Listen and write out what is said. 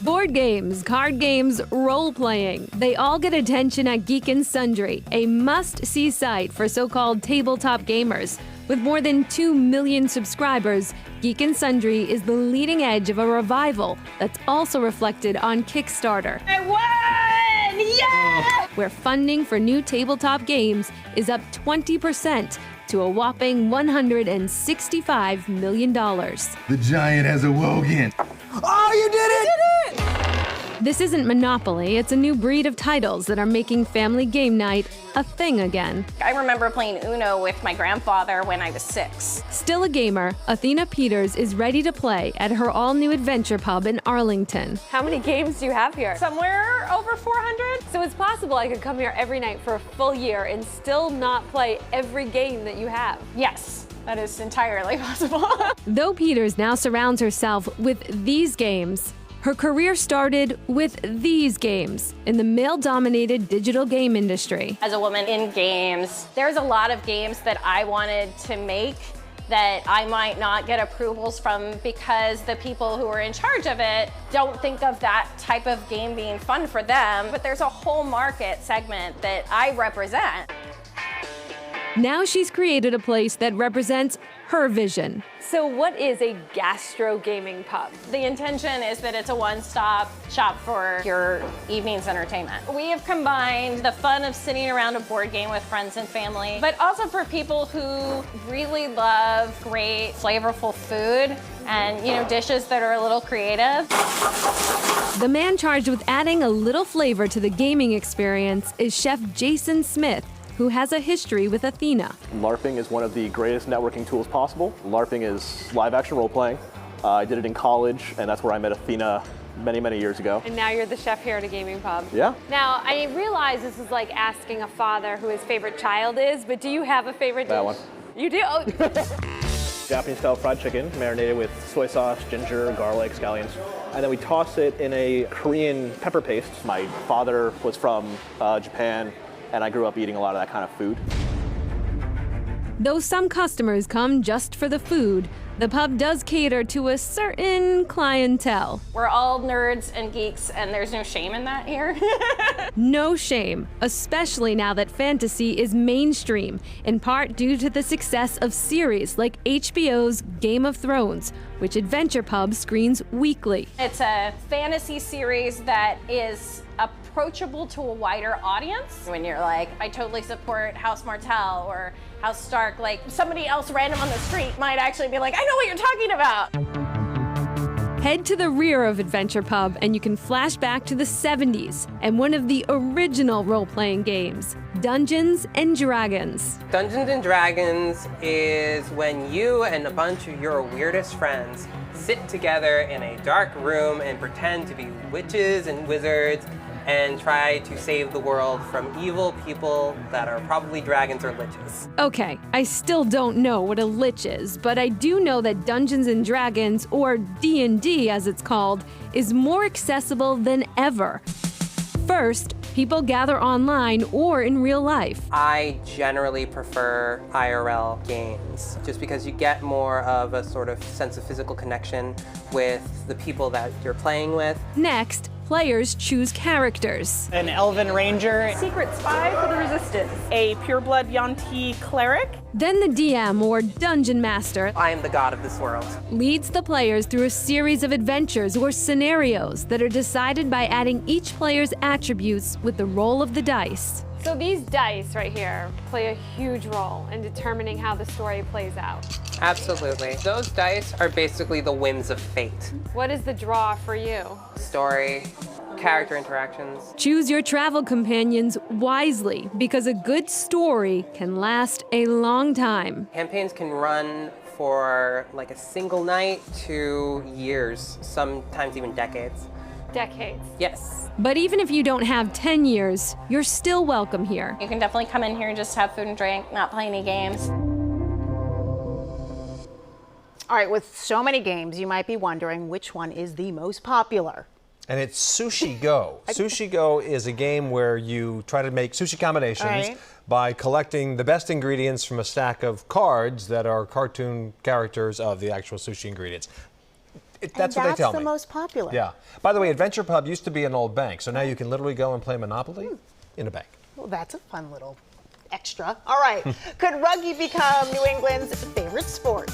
Board games, card games, role-playing. They all get attention at Geek and Sundry, a must-see site for so-called tabletop gamers. With more than 2 million subscribers, Geek and Sundry is the leading edge of a revival that's also reflected on Kickstarter. I won! Yeah! Where funding for new tabletop games is up 20% to a whopping $165 million. The giant has awoken. Oh, you did it! This isn't Monopoly, it's a new breed of titles that are making family game night a thing again. I remember playing Uno with my grandfather when I was 6. Still a gamer, Athena Peters is ready to play at her all-new adventure pub in Arlington. How many games do you have here? Somewhere over 400. So it's possible I could come here every night for a full year and still not play every game that you have. Yes. That is entirely possible. Though Peters now surrounds herself with these games, her career started with these games in the male-dominated digital game industry. As a woman in games, there's a lot of games that I wanted to make that I might not get approvals from because the people who are in charge of it don't think of that type of game being fun for them. But there's a whole market segment that I represent. Now she's created a place that represents her vision. So what is a gastro gaming pub? The intention is that it's a one-stop shop for your evening's entertainment. We have combined the fun of sitting around a board game with friends and family, but also for people who really love great, flavorful food and, dishes that are a little creative. The man charged with adding a little flavor to the gaming experience is Chef Jason Smith, who has a history with Athena. LARPing is one of the greatest networking tools possible. LARPing is live-action role-playing. I did it in college, and that's where I met Athena many, many years ago. And now you're the chef here at a gaming pub. Yeah. Now, I realize this is like asking a father who his favorite child is, but do you have a favorite dish? That one. You do? Oh. Japanese-style fried chicken, marinated with soy sauce, ginger, garlic, scallions. And then we toss it in a Korean pepper paste. My father was from Japan, and I grew up eating a lot of that kind of food. Though some customers come just for the food, the pub does cater to a certain clientele. We're all nerds and geeks, and there's no shame in that here. No shame, especially now that fantasy is mainstream, in part due to the success of series like HBO's Game of Thrones, which Adventure Pub screens weekly. It's a fantasy series that is approachable to a wider audience. When you're like, I totally support House Martell or House Stark, like somebody else random on the street might actually be like, I know what you're talking about. Head to the rear of Adventure Pub and you can flash back to the 70s and one of the original role-playing games, Dungeons and Dragons. Dungeons and Dragons is when you and a bunch of your weirdest friends sit together in a dark room and pretend to be witches and wizards and try to save the world from evil people that are probably dragons or liches. Okay, I still don't know what a lich is, but I do know that Dungeons and Dragons, or D&D as it's called, is more accessible than ever. First, people gather online or in real life. I generally prefer IRL games, just because you get more of a sort of sense of physical connection with the people that you're playing with. Next, players choose characters. An elven ranger. Secret spy for the resistance. A pureblood Yuan-Ti cleric. Then the DM, or Dungeon Master, I am the god of this world. leads the players through a series of adventures or scenarios that are decided by adding each player's attributes with the roll of the dice. So these dice right here play a huge role in determining how the story plays out. Absolutely. Those dice are basically the whims of fate. What is the draw for you? Story, character interactions. Choose your travel companions wisely, because a good story can last a long time. Campaigns can run for like a single night to years, sometimes even decades. Decades. Yes. But even if you don't have 10 years, you're still welcome here. You can definitely come in here and just have food and drink, not play any games. All right, with so many games, you might be wondering which one is the most popular. And it's Sushi Go. Sushi Go is a game where you try to make sushi combinations by collecting the best ingredients from a stack of cards that are cartoon characters of the actual sushi ingredients. That's what they tell me. That's the most popular. Yeah. By the way, Adventure Pub used to be an old bank, so now you can literally go and play Monopoly in a bank. Well, that's a fun little extra. All right. Could rugby become New England's favorite sport?